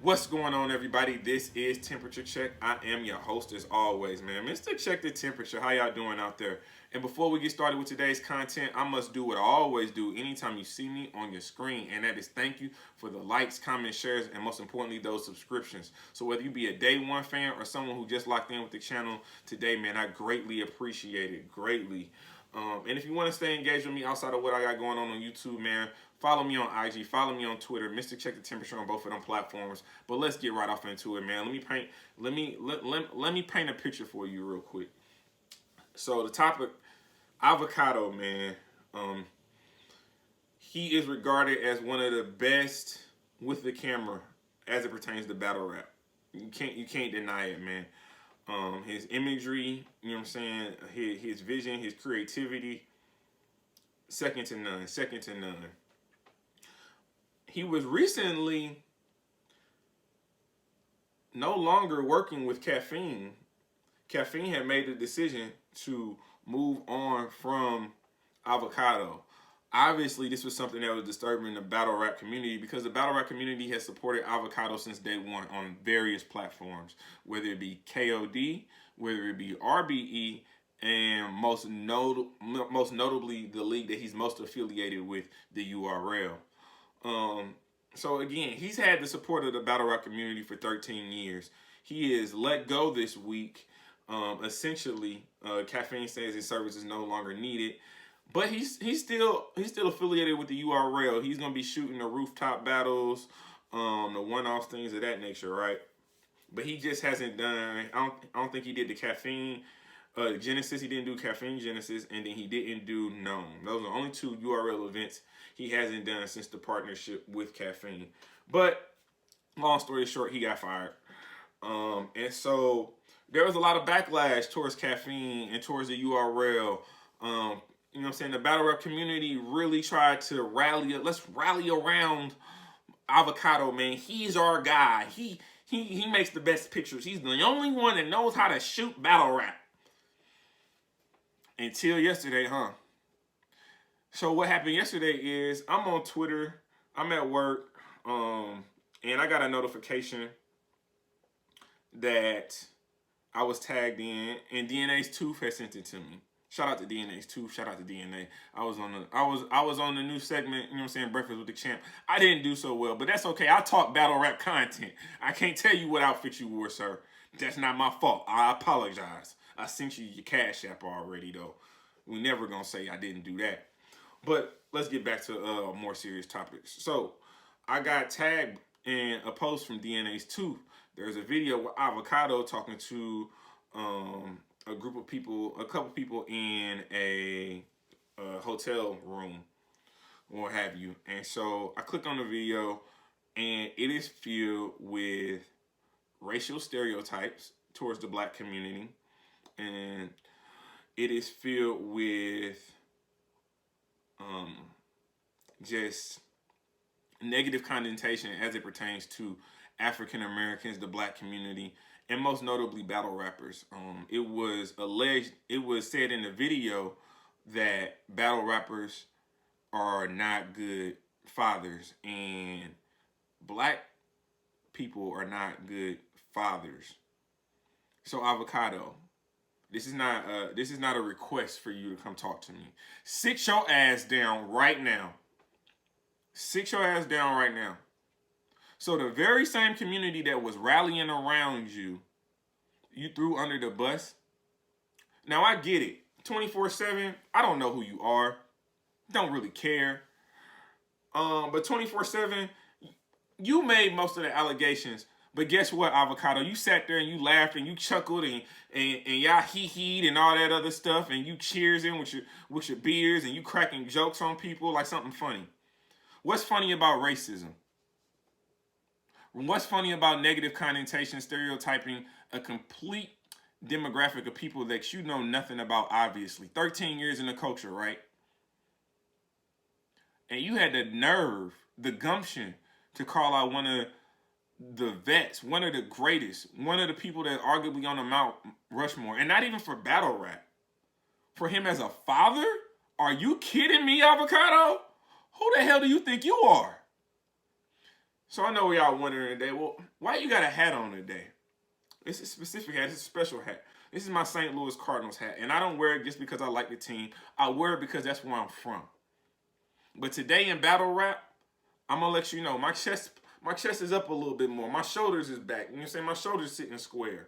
What's going on, everybody? This is Temperature Check. I am your host as always, man. Mr. Check the Temperature. How y'all doing out there? And before we get started with today's content, I must do what I always do anytime you see me on your screen, and that is thank you for the likes, comments, shares, and most importantly, those subscriptions. So whether you be a day one fan or someone who just locked in with the channel today, man, I greatly appreciate it. Greatly. And if you want to stay engaged with me outside of what I got going on YouTube, man, follow me on IG, follow me on Twitter, Mr. Check the Temperature on both of them platforms. But let's get right off into it, man. Let me paint a picture for you real quick. So the topic, Avocado, man. He is regarded as one of the best with the camera as it pertains to battle rap. You can't deny it, man. His imagery, you know what I'm saying, his vision, his creativity, second to none. He was recently no longer working with Caffeine. Caffeine had made the decision to move on from Avocado. Obviously, this was something that was disturbing the battle rap community because the battle rap community has supported Avocado since day one on various platforms, whether it be KOD, whether it be RBE, and most notably the league that he's most affiliated with, the URL. So again, he's had the support of the battle rap community for 13 years. He is let go this week. Essentially, Caffeine says his service is no longer needed. But he's still affiliated with the URL. He's gonna be shooting the rooftop battles, the one-off things of that nature, right? But he just hasn't done. I don't think he did the Caffeine Genesis. He didn't do Caffeine Genesis, and then he didn't do Gnome. Those are the only two URL events he hasn't done since the partnership with Caffeine. But long story short, he got fired, and so there was a lot of backlash towards Caffeine and towards the URL. You know what I'm saying? The battle rap community really tried to rally. Let's rally around Avocado, man. He's our guy. He makes the best pictures. He's the only one that knows how to shoot battle rap. Until yesterday, huh? So what happened yesterday is I'm on Twitter. I'm at work, and I got a notification that I was tagged in, and DNA's Tooth had sent it to me. Shout out to DNA's Tooth. Shout out to DNA. I was on the new segment, you know what I'm saying, Breakfast with the Champ. I didn't do so well, but that's okay. I talk battle rap content. I can't tell you what outfit you wore, sir. That's not my fault. I apologize. I sent you your Cash App already, though. We never gonna say I didn't do that. But let's get back to more serious topics. So I got tagged in a post from DNA's Tooth. There's a video with Avocado talking to a group of people, a couple people in a hotel room, or what have you. And so I click on the video, and it is filled with racial stereotypes towards the black community, and it is filled with just negative connotation as it pertains to African Americans, the black community, and most notably battle rappers. It was said in the video that battle rappers are not good fathers and black people are not good fathers. So Avocado, this is not a request for you to come talk to me. Sit your ass down right now. Sit your ass down right now. So the very same community that was rallying around you, you threw under the bus. Now I get it. 24/7, I don't know who you are. Don't really care. But 24/7, you made most of the allegations. But guess what, Avocado? You sat there and you laughed and you chuckled and y'all hee-heed and all that other stuff, and you cheersing with your beers and you cracking jokes on people like something funny. What's funny about racism? What's funny about negative connotation, stereotyping a complete demographic of people that you know nothing about, obviously? 13 years in the culture, right? And you had the nerve, the gumption to call out one of the vets, one of the greatest, one of the people that arguably on the Mount Rushmore, and not even for battle rap. For him as a father? Are you kidding me, Avocado? Who the hell do you think you are? So I know we all wondering today, well, why you got a hat on today? It's a specific hat. It's a special hat. This is my St. Louis Cardinals hat. And I don't wear it just because I like the team. I wear it because that's where I'm from. But today in battle rap, I'm going to let you know, my chest is up a little bit more. My shoulders is back. You know what I'm saying? My shoulders sitting square.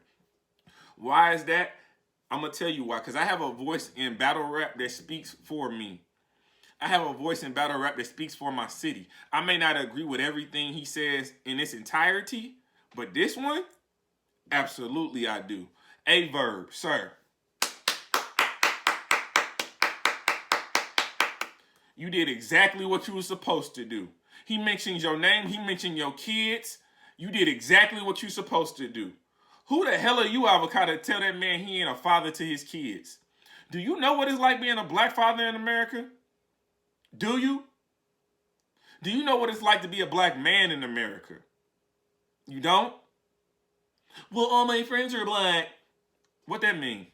Why is that? I'm going to tell you why. Because I have a voice in battle rap that speaks for me. I have a voice in battle rap that speaks for my city. I may not agree with everything he says in its entirety, but this one, absolutely I do. A Verb, sir. You did exactly what you were supposed to do. He mentioned your name. He mentioned your kids. You did exactly what you're supposed to do. Who the hell are you, Avocado, to tell that man he ain't a father to his kids? Do you know what it's like being a black father in America? Do you? Do you know what it's like to be a black man in America? You don't? Well, all my friends are black. What that mean?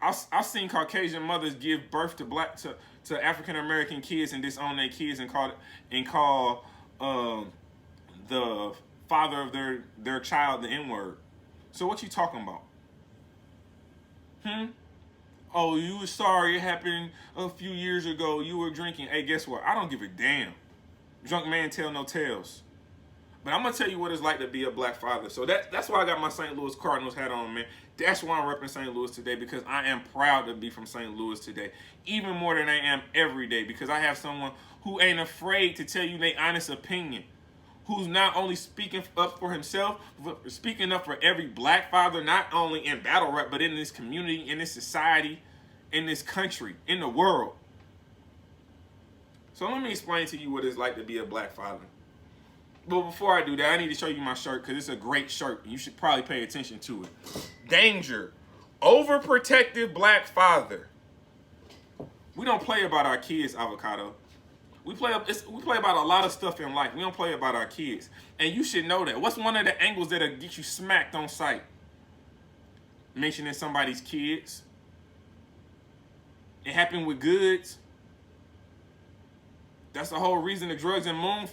I've seen Caucasian mothers give birth to African American kids and disown their kids and call the father of their child the N-word. So what you talking about? Oh, you were sorry it happened a few years ago. You were drinking. Hey, guess what? I don't give a damn. Drunk man tell no tales. But I'm going to tell you what it's like to be a black father. So that's why I got my St. Louis Cardinals hat on, man. That's why I'm repping St. Louis today, because I am proud to be from St. Louis today. Even more than I am every day, because I have someone who ain't afraid to tell you their honest opinion. Who's not only speaking up for himself, but speaking up for every black father, not only in battle rap, but in this community, in this society, in this country, in the world. So let me explain to you what it's like to be a black father. But before I do that, I need to show you my shirt, because it's a great shirt, and you should probably pay attention to it. Danger. Overprotective black father. We don't play about our kids, Avocado. We play about a lot of stuff in life. We don't play about our kids. And you should know that. What's one of the angles that'll get you smacked on sight? Mentioning somebody's kids. It happened with Goods. That's the whole reason the Drugs and Moon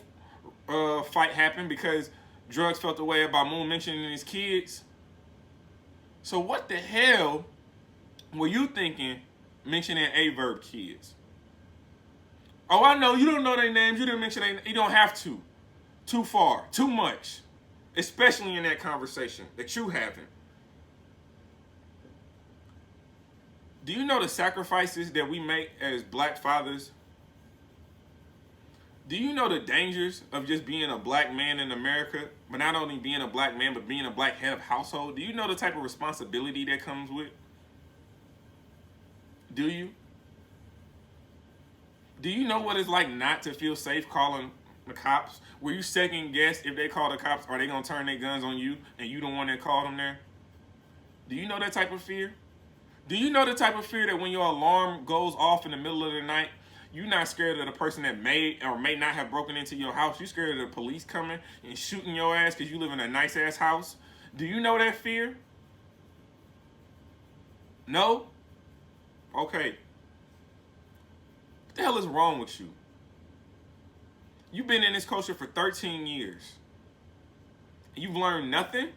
fight happened, because Drugs felt the way about Moon mentioning his kids. So what the hell were you thinking mentioning A Verb kids? Oh, I know, you don't know their names. You didn't mention their names. You don't have to. Too far. Too much. Especially in that conversation that you having. Do you know the sacrifices that we make as black fathers? Do you know the dangers of just being a black man in America, but not only being a black man, but being a black head of household? Do you know the type of responsibility that comes with? Do you? Do you know what it's like not to feel safe calling the cops? Were you second guess if they call the cops, are they going to turn their guns on you and you the one that called them there? Do you know that type of fear? Do you know the type of fear that when your alarm goes off in the middle of the night, you're not scared of the person that may or may not have broken into your house? You're scared of the police coming and shooting your ass because you live in a nice-ass house? Do you know that fear? No? Okay. What the hell is wrong with you? You've been in this culture for 13 years. You've learned nothing?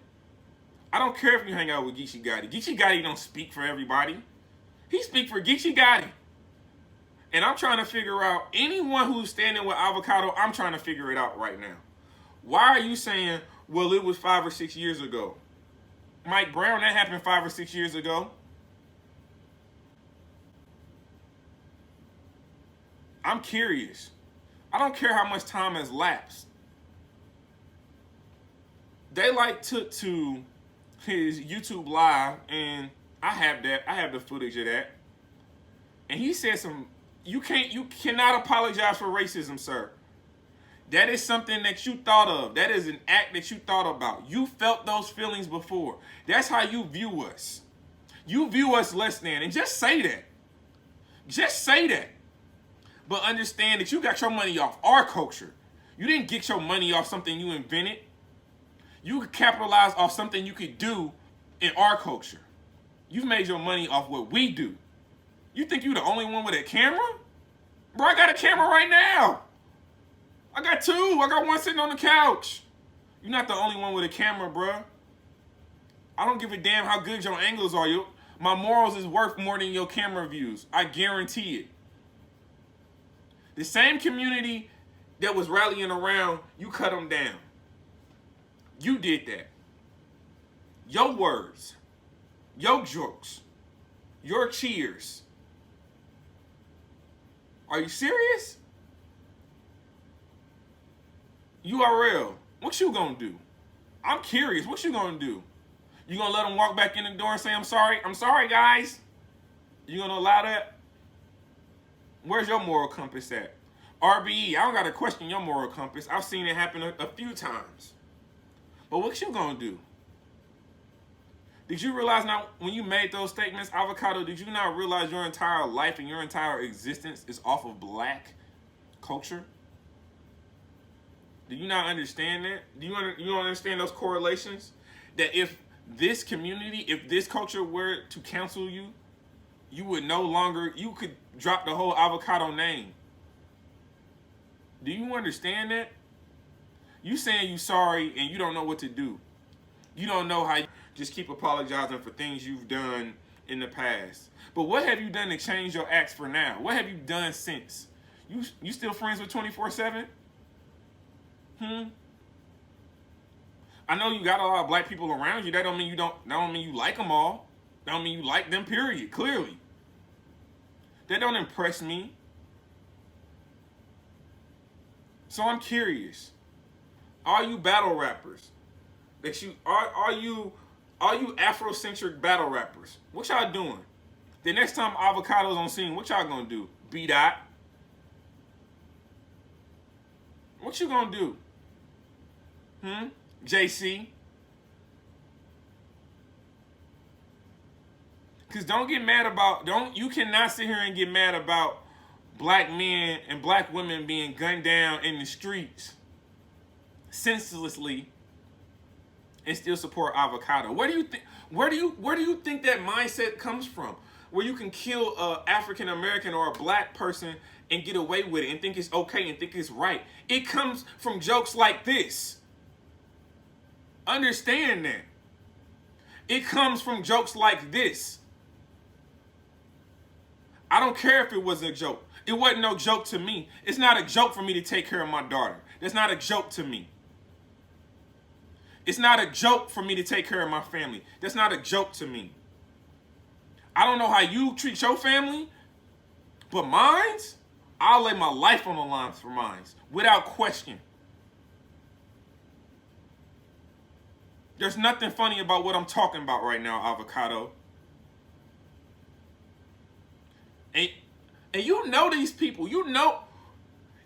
I don't care if you hang out with Geechee Gotti. Geechee Gotti don't speak for everybody. He speaks for Geechee Gotti. And I'm trying to figure out, anyone who's standing with Avocado, I'm trying to figure it out right now. Why are you saying, well, it was 5 or 6 years ago? Mike Brown, that happened 5 or 6 years ago. I'm curious. I don't care how much time has lapsed. Daylight took to his YouTube live, and I have the footage of that. And he said you cannot apologize for racism, sir. That is something that you thought of. That is an act that you thought about. You felt those feelings before. That's how you view us. You view us less than, and just say that. Just say that. But understand that you got your money off our culture. You didn't get your money off something you invented. You could capitalize off something you could do in our culture. You've made your money off what we do. You think you're the only one with a camera? Bro, I got a camera right now. I got two. I got one sitting on the couch. You're not the only one with a camera, bruh. I don't give a damn how good your angles are. My morals is worth more than your camera views. I guarantee it. The same community that was rallying around, you cut them down. You did that. Your words, your jokes, your cheers. Are you serious? URL, what you gonna do? I'm curious, what you gonna do? You gonna let them walk back in the door and say, I'm sorry guys? You gonna allow that? Where's your moral compass at? RBE, I don't gotta question your moral compass. I've seen it happen a few times. But what you gonna do? Did you realize now, when you made those statements, Avocado, did you not realize your entire life and your entire existence is off of black culture? Do you not understand that? You don't understand those correlations? That if this community, if this culture were to cancel you, you would no longer, you could drop the whole Avocado name. Do you understand that? You saying you sorry and you don't know what to do. You don't know how you just keep apologizing for things you've done in the past. But what have you done to change your acts for now? What have you done since? You still friends with 24/7? I know you got a lot of black people around you. That don't mean you like them all. That don't mean you like them, period. Clearly. That don't impress me. So I'm curious. Are you battle rappers? Are you Afrocentric battle rappers? What y'all doing? The next time Avocado's on scene, what y'all gonna do? B-Dot? What you gonna do? JC? Because don't get mad about, you cannot sit here and get mad about black men and black women being gunned down in the streets senselessly and still support Avocado. Where do you think that mindset comes from? Where you can kill a African American or a black person and get away with it and think it's okay and think it's right. It comes from jokes like this. Understand that. It comes from jokes like this. I don't care if it was a joke. It wasn't no joke to me. It's not a joke for me to take care of my daughter. That's not a joke to me. It's not a joke for me to take care of my family. That's not a joke to me. I don't know how you treat your family, but mine's, I'll lay my life on the line for mine's, without question. There's nothing funny about what I'm talking about right now, Avocado. And you know these people. You know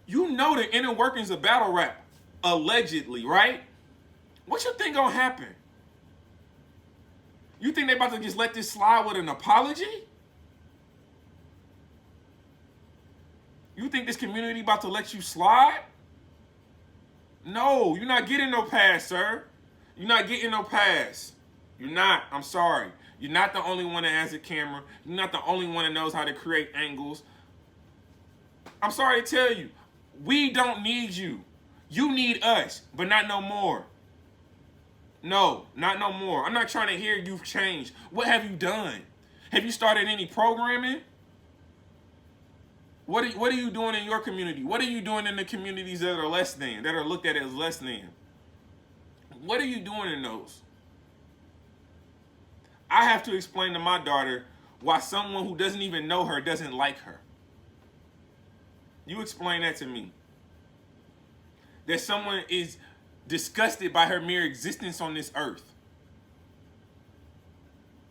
the inner workings of battle rap, allegedly, right? What you think gonna happen? You think they about to just let this slide with an apology? You think this community about to let you slide? No, you're not getting no pass, sir. You're not getting no pass. You're not. I'm sorry. You're not the only one that has a camera. You're not the only one that knows how to create angles. I'm sorry to tell you, we don't need you. You need us, but not no more. No, not no more. I'm not trying to hear you've changed. What have you done? Have you started any programming? What are you doing in your community? What are you doing in the communities that are less than, that are looked at as less than? What are you doing in those? I have to explain to my daughter why someone who doesn't even know her doesn't like her. You explain that to me. That someone is disgusted by her mere existence on this earth.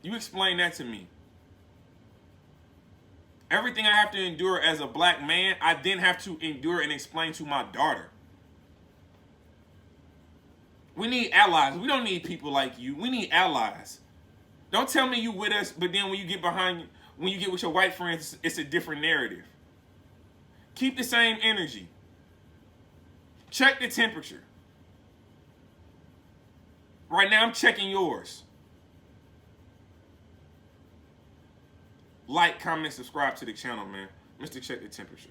You explain that to me. Everything I have to endure as a black man, I then have to endure and explain to my daughter. We need allies. We don't need people like you. We need allies. Don't tell me you with us, but then when you get with your white friends, it's a different narrative. Keep the same energy. Check the temperature. Right now, I'm checking yours. Like, comment, subscribe to the channel, man. Mr. Check the Temperature.